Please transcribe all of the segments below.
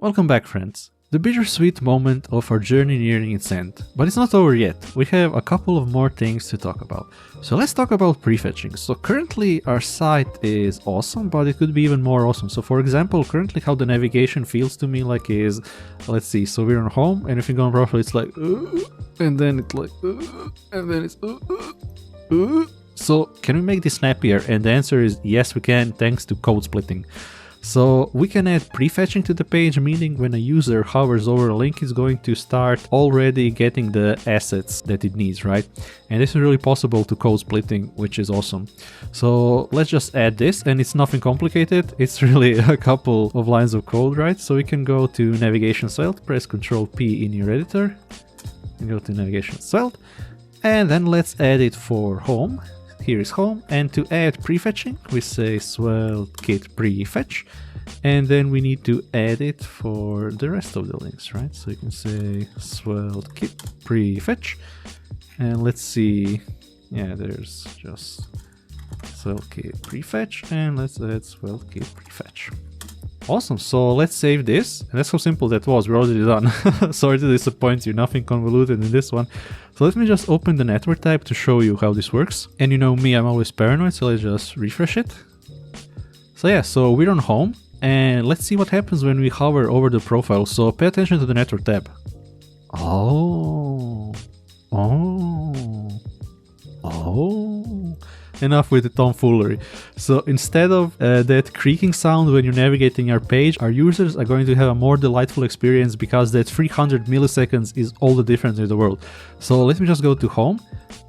Welcome back, friends. The bittersweet moment of our journey nearing its end. But it's not over yet. We have a couple of more things to talk about. So let's talk about prefetching. So currently our site is awesome, but it could be even more awesome. So for example, currently how the navigation feels to me like is, let's see, so we're on home, and if you go on profile, it's like, and then it's like, and then it's, So can we make this snappier? And the answer is yes, we can, thanks to code splitting. So we can add prefetching to the page, meaning when a user hovers over a link, it's going to start already getting the assets that it needs, right? And this is really possible to code splitting, which is awesome. So let's just add this, and it's nothing complicated. It's really a couple of lines of code, right? So we can go to navigation svelte, press Ctrl P in your editor, and go to navigation svelte, and then let's add it for home. Here is home, and to add prefetching, we say SvelteKit prefetch, and then we need to add it for the rest of the links, right? So you can say SvelteKit prefetch, and let's see, yeah, there's just SvelteKit prefetch, and let's add SvelteKit prefetch. Awesome, so let's save this, and that's how simple that was, we're already done. Sorry to disappoint you, nothing convoluted in this one. So let me just open the network tab to show you how this works. And you know me, I'm always paranoid, so let's just refresh it. So yeah, so we're on home, and let's see what happens when we hover over the profile. So pay attention to the network tab. Oh. Enough with the tomfoolery. So instead of that creaking sound when you're navigating our page, our users are going to have a more delightful experience because that 300 milliseconds is all the difference in the world. So let me just go to home.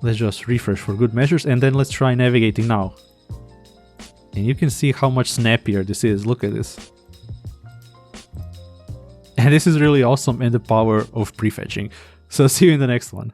Let's just refresh for good measures, and then let's try navigating now. And you can see how much snappier this is. Look at this. And this is really awesome, and the power of prefetching. So see you in the next one.